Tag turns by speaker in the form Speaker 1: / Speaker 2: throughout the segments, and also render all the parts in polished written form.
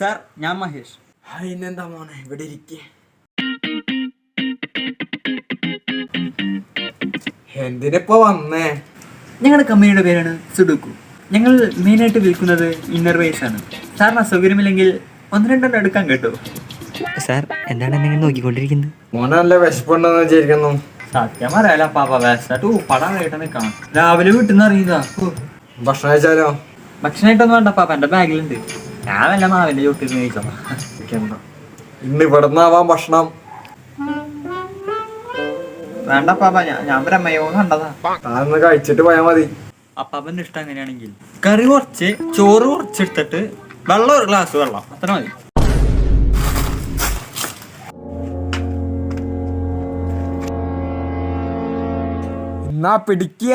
Speaker 1: Sir, ഞാൻ മഹേഷ്.
Speaker 2: അതിനെന്താ മോനെ ഇവിടെ ഇരിക്കേ. എന്തിനിപ്പോ വന്നേ?
Speaker 1: ഞങ്ങളുടെ കമ്പനിയുടെ പേരാണ് സുഡുക്കു. ഞങ്ങൾ മെയിനായിട്ട് വിൽക്കുന്നത് ഇന്നർവേസ് ആണ്. സാറിന് അസൗകര്യമില്ലെങ്കിൽ ഒന്ന് രണ്ടെണ്ണം എടുക്കാൻ കേട്ടോ.
Speaker 3: സാർ എന്താണ് എന്നെ നോക്കിക്കൊണ്ടിരിക്കുന്നത്?
Speaker 2: മോനെ നല്ല വിശപ്പുണ്ടെന്ന് വിചാരിക്കുന്നു.
Speaker 1: സത്യം പറയാലോ പാപ്പ, വേസ്റ്റായിട്ട് ഉപ്പാടാൻ കേട്ട് നിൽക്കണം. രാവിലെ വീട്ടിൽ നിന്ന് അറിയുക.
Speaker 2: ഭക്ഷണം കഴിച്ചാലോ?
Speaker 1: ഭക്ഷണമായിട്ടൊന്നും വേണ്ട പാപ്പ, എൻ്റെ ബാഗിലുണ്ട്. ഞാൻ വല്ല മാവിൻ്റെ ചോട്ടിരുന്ന് കഴിച്ചോ.
Speaker 2: ഇന്ന് ഇവിടുന്നാവാൻ ഭക്ഷണം
Speaker 1: വേണ്ട പാപ്പ, ഞാൻ ബ്രഹ്മയോ കണ്ടതാ.
Speaker 2: താനൊന്ന് കഴിച്ചിട്ട് പോയാ മതി.
Speaker 1: അപ്പാപ്പൻ്റെ ഇഷ്ടം അങ്ങനെയാണെങ്കിൽ കറി കുറച്ച്, ചോറ് കുറച്ചെടുത്തിട്ട് വെള്ളം ഒരു ഗ്ലാസ് വെള്ളം, അത്ര മതി.
Speaker 2: എന്നാ പിടിക്കുക,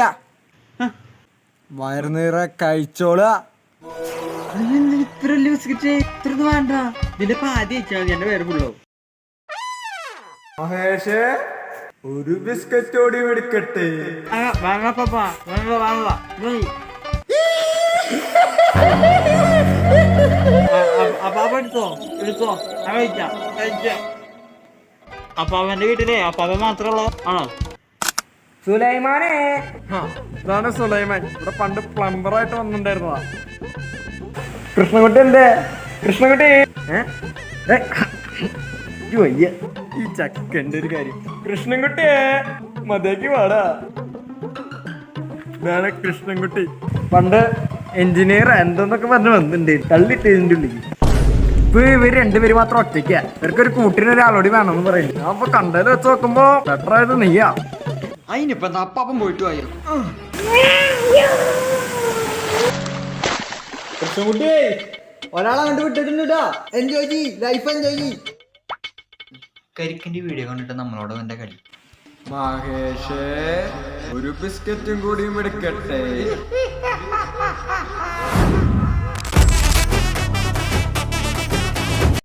Speaker 2: വയറ് നീറ കഴിച്ചോളുക.
Speaker 1: ഇത്ര വേണ്ട, ഇതിന്റെ പാതി വെച്ചാൽ എന്റെ പേര് ഫുള്ളോ.
Speaker 2: മഹേഷേ, ഒരു ബിസ്ക്കറ്റ് ഓടി എടുക്കട്ടെ.
Speaker 1: വാങ്ങ പാപ്പ, വാങ്ങ. അപ്പാപ്പ എടുത്തോ കഴിക്കാം. അപ്പാപ്പന്റെ വീട്ടിലെ അപ്പാപ്പ മാത്രമുള്ള ആണോ?
Speaker 2: സുലൈമാനെ. ഇതാണ് സുലൈമാൻ. ഇവിടെ പണ്ട് പ്ലംബറായിട്ട് വന്നിട്ടുണ്ടായിരുന്നതാ. കൃഷ്ണൻകുട്ടി എന്തേ? കൃഷ്ണൻകുട്ടി ഈ ചക്കന്റെ ഒരു കാര്യം. കൃഷ്ണൻകുട്ടിയെ മതിയാക്കി പാടാ. ഇതാണ് കൃഷ്ണൻകുട്ടി. പണ്ട് എഞ്ചിനീയർ എന്തെന്നൊക്കെ പറഞ്ഞ് വന്നിട്ടുണ്ട്, തള്ളിട്ട് ഇതിന്റെ ഉള്ളിൽ. ഇപ്പൊ ഇവര് രണ്ടുപേര് മാത്രം ഒറ്റയ്ക്കാ. ഇവർക്കൊരു കൂട്ടിന് ഒരാളോട് വേണമെന്ന് പറയുന്നു. ഞാൻ ഇപ്പൊ കണ്ടതിൽ വെച്ച് നോക്കുമ്പോ ബെറ്റർ ആയത് നീയാ.
Speaker 1: അതിനിപ്പോ എന്താ, അപ്പാപ്പൻ പോയിട്ട് ആയിരുന്നു.
Speaker 2: കൃഷ്ണൻകുട്ടി ഒരാളെ കണ്ടു വിട്ടിട്ടുണ്ടാ. എൻജോയ് ചെയ്യ്, ലൈഫ് എൻജോയ് ചെയ്യ്.
Speaker 1: കരിക്കിന്റെ വീഡിയോ കണ്ടിട്ട് നമ്മളോട് എന്റെ കളി.
Speaker 2: മഹേഷേ, ഒരു ബിസ്ക്കറ്റും കൂടിയും എടുക്കട്ടെ.